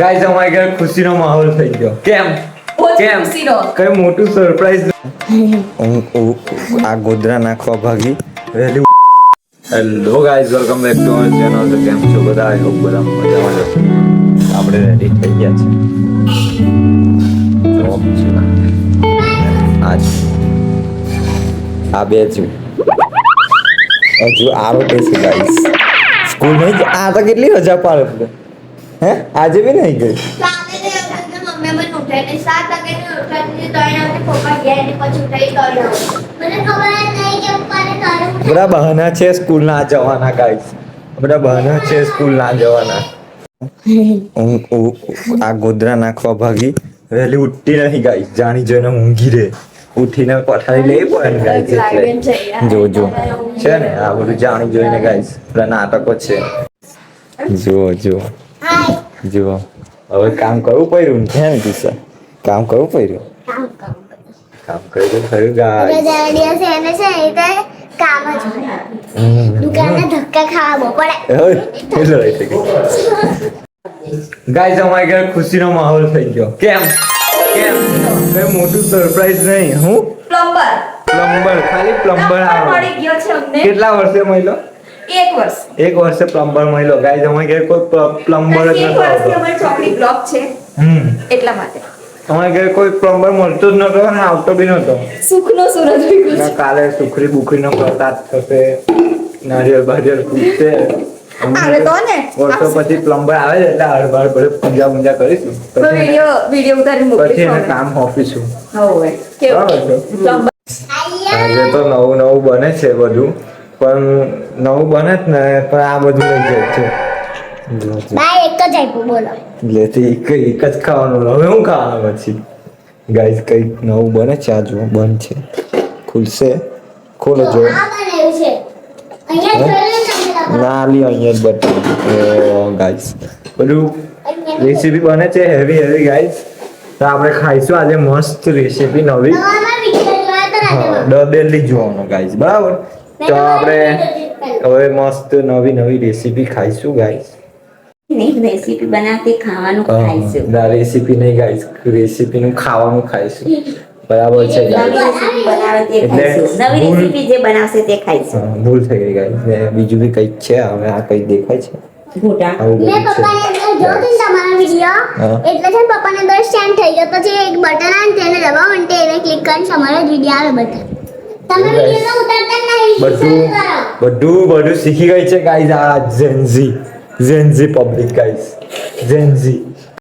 Guys અમારે ઘરે ખુશીનો માહોલ થઈ ગયો. કેમ કઈ મોટું સરપ્રાઈઝ આ ગોદરા નાખવા ભાગી વહેલી. Hello guys, welcome back to our channel. તો કેમ છો બધા? આઈ હોપ બધા મજામાં હશો. આપણે રેડી થઈ ગયા છે. જોબ છે આજ આ બે છું હજુ આરોટે છે ગાઈસ. સ્કૂલ નહીં આ તો કેટલી રજા પાડે હે આજે બી નહીં ગઈ. બધા બહાના છે સ્કૂલ ના જવાના ગાઈસ. બધા બહાના છે સ્કૂલ ના જવાના. આ ગોદરા નાખવા ભાગી વહેલી ઉઠતી નહીં ગાઈસ. જાણી જોઈને ઊંઘી રહે. ઉઠીને પથારી લઈ પડે ગાઈસ. એટલે જો છે ને આ બધું જાણી જોઈને ગાઈસ. બધા નાટકો છે. જો હવે કામ કરવું પડ્યું છે ને કિસ્સા. કામ કરવું પડ્યું. કામ કર્યું ખરું ગાઈસ. ગાઈસ અમારે ઘરે ખુશીનો માહોલ થઈ ગયો. કેમ કઈ મોટું સરપ્રાઈઝ નહીં. હું પ્લમ્બર ખાલી પ્લમ્બર મળી ગયો છે અમને. કેટલા વર્ષે મળ્યો? એક વર્ષે પ્લમ્બર મળ્યો. ગાઈસ અમારે ઘરે કોઈ પ્લમ્બર જ નતો આવતો. અમારી ચોકડી બ્લોક છે એટલા માટે અમારે ઘરે કોઈ પ્લમ્બર મળતો જ નતો અને આવતો બી નતો. સુખનો સૂરજ ઉગ્યો. કાલે સુખરી બુખરીનો પ્રસાદ થશે, નારિયેળ બારિયેળ ફૂટશે. આવે તો ને વર્ષો પછી પ્લમ્બર આવે છે એટલે હળબાળ પડે પૂજા કરીશું. વિડિયો ઉતારી મૂકીશું. પછી એને કામ હોપીશું. હવે કેવું આજે તો નવું બને છે બધું, પણ નવું બને જ ને પણ આ બધું લઈ જાય છે. એક જ ખાવાનું. હવે હું ખાવાનું પછી ગાઈસ કઈ નવું બને છે. આ જો બંધ છે, ખુલશે. ખોલો જો. ના લી અહીંયા જ બતાવું ગાઈસ. બધું રેસીપી બને છે હેવી ગાઈસ. તો આપણે ખાઈશું આજે મસ્ત રેસીપી નવી. ડબેલી જોવાનું ગાઈસ, બરાબર. તો આપણે હવે મસ્ત નવી રેસીપી ખાઈશું ગાઈસ. રેસીપી બનાવતી ખાવાનું ખાઈશું. ના રેસીપી નહીં ગાઈસ, રેસીપીનું ખાવાનું ખાઈશું. બરાબર છે ગાઈસ. નવી રેસીપી જે બનાવશે તે ખાઈશું. ભૂલ થઈ ગઈ ગાઈસ. બીજું બી કંઈક છે. હવે આ કંઈ દેખાય છે ઘોટા. મેં પપ્પાને જો તું તમારો વિડિયો એટલે છે પપ્પાને દર સ્ટેન્ડ થઈ ગયો. પછી એક બટન આવે તેને દબાવો અને તેને ક્લિક કરીને તમારો વિડિયો આવે બધા. તમે વિડિયો ઉતારતા નહીં. બધું શીખી ગઈ છે ગાઈસ. આ ઝેન્ઝી પબ્લિક ગાઈસ. ઝેન્ઝી